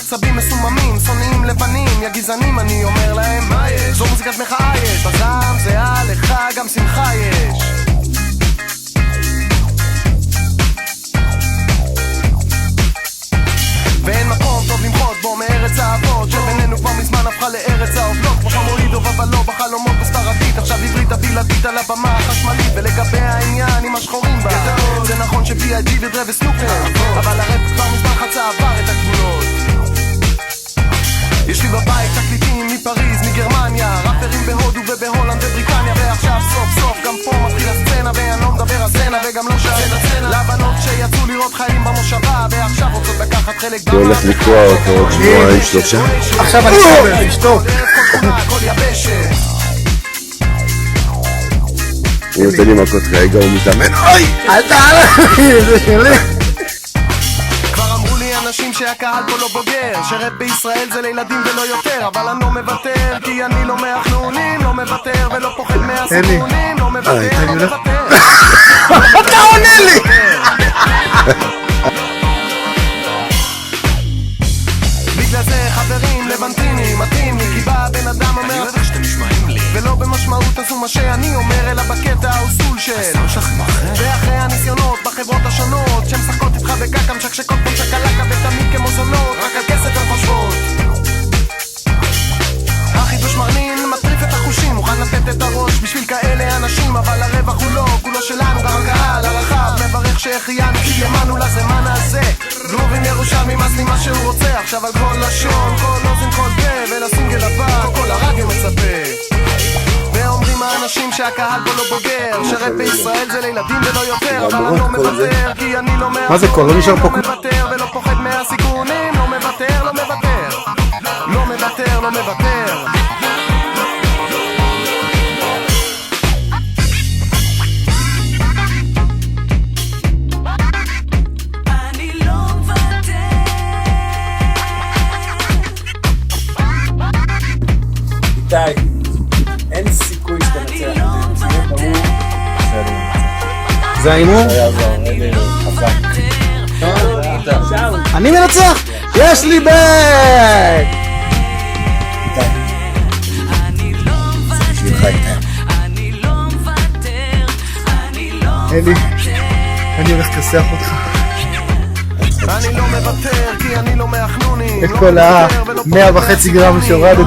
עצבים מסוממים, שונאים לבנים, יא גזענים, אני אומר להם מה יש? זו מוזיקת מחאה יש, בזעם זהה לך גם שמחה יש. ואין מקום טוב למחות בו מארץ האבות, שבינינו כבר מזמן הפכה לארץ האופלות. כמו חמורידוב אבל לא בחלומות בספרדית, עכשיו עברית הבלעדית על הבמה החשמלית. ולגבי העניין עם השחורים בה, זה נכון ש-B.I.G ודרה וסנופר, אבל הראפ כבר מזמן חצה עבר את הגבולות. יש לי בבית תקליטים מפריז, מגרמניה, ראפרים בהודו ובהולנד ובריטניה. ועכשיו סוף סוף גם פה מתחיל הסצנה, ואני לא מדבר הסצנה וגם לא שואל הסצנה לבנות שיצאו לראות חיים במושבה, ועכשיו רוצות לקחת חלק זה הולך לקרוא אותו עוד שבועיים שלושה. עכשיו אני חייב לשתוק. הוא נותן לי מכות רגע, הוא מתאמן. אוי! אל תעלה, זה שלי. כבר אמרו לי אנשים שהקהל פה לא בוגר, שרפ בישראל זה לילדים ולא יותר, אבל אני לא מוותר, כי אני לא מהחנונים, לא מוותר ולא פוחד מהסיכונים, לא מוותר, לא מוותר. אתה עונה לי! בגלל זה חברים לבנטיני מתאים לי, כי בא בן אדם אומר לא יודע שאתם נשמעים לי, ולא במשמעות עשו מה שאני אומר, אלא בקטע האוסול של ואחרי הניסיונות בחברות השונות שמשחקות איתך בקקה, משקשקות כמו שקלקה ותמיד כמו זונות, רק על כסף הן חושבות. החידוש מרנין מטריף את החושים, מוכן לתת את הראש בשביל כאלה אנשים, אבל הרווח הוא לא, כולו שלנו, גם הקהל הרחב מברך שהחיינו כי האמנו לזמן הזה. גרובים ירושלמי מסלי מה שהוא רוצה, עכשיו על כל לשון, כל אוזן, כל פה, ולסינגל הבא כל הרגל מצפה. ואומרים האנשים שהקהל פה לא בוגר, שרפ בישראל זה לילדים ולא יותר, אבל אני לא מוותר, כי אני לא מה זה כל? לא נשאר פה? לא מוותר ולא פוחד מהסיכונים, לא מוותר, לא מוותר, לא מוותר, לא מוותר. איתי, אין סיכוי שאתה נצח, זה ברור. זה האימור? אני מנצח! יש לי בק! אלי, אני הולך לכסח אותך. אני לא מוותר כי אני לא מהחנונים, את כל ה-100.5 גרם שהורדת.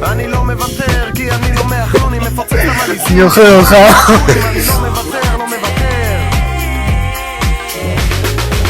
אני לא מוותר כי אני לא מהחנונים, מפוצץ למליזים. אני אוכל אותך. אני לא מוותר, לא מוותר.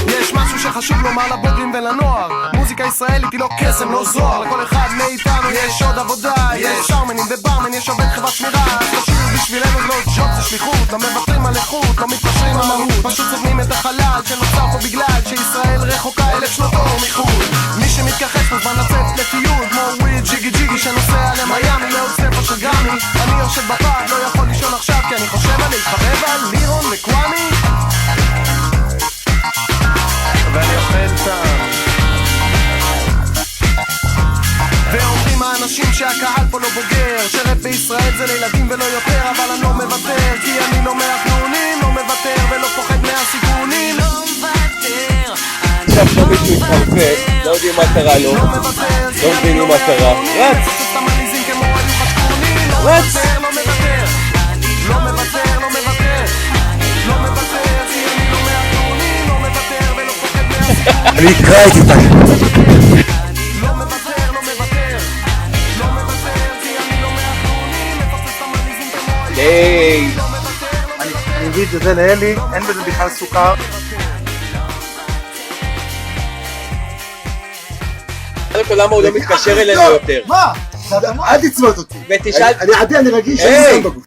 יש משהו שחשוב לומר לבוגרים ולנוער, מוזיקה ישראלית היא לא קסם, לא זוהר. לכל אחד מאיתנו יש עוד עבודה, יש שרמנים וברמן, יש עובד חברת שמירה. תשאיר בשבילנו לא ג'וב, זה שליחות, לא מוותרים על איכות, לא מתפשרים על מהות, פשוט סובנים את החלל שנוצר פה בגלל שישראל רחוקה 1000 שנות אור מחו"ל. מי שמתכחש מוזמן לצאת לטיול כמו וויד ג'יגי ג'יגי שנוסע למיימי לעוד ספר של גרמי. אני יושב בפאק, לא יכול לישון עכשיו כי אני חושב על להתחבב על לירון וקוואמי, ואני אוכל טעם. ואומרים האנשים שהקהל פה לא בוגר, שרפ בישראל זה לילדים ולא יותר, אבל אני לא מוותר, כי אני לא מהחנונים, לא מוותר ולא פוחד מהסיכונים, לא מוותר. עכשיו מישהו התחרפת, לא יודעים מה קרה לו, לא מבינים מה קרה, רץ! רץ! לא מוותר, לא מוותר, לא מוותר, לא מוותר, כי אני לא מהחנונים, לא מוותר ולא פוחד מהסיכונים. אני אקרא את איתי. היי! אני אגיד את זה לאלי, אין בזה בכלל סוכר. למה הוא לא מתקשר אלינו יותר? מה? אל תצמות אותי. ותשאל... אני רגיש, אני שם בגוף.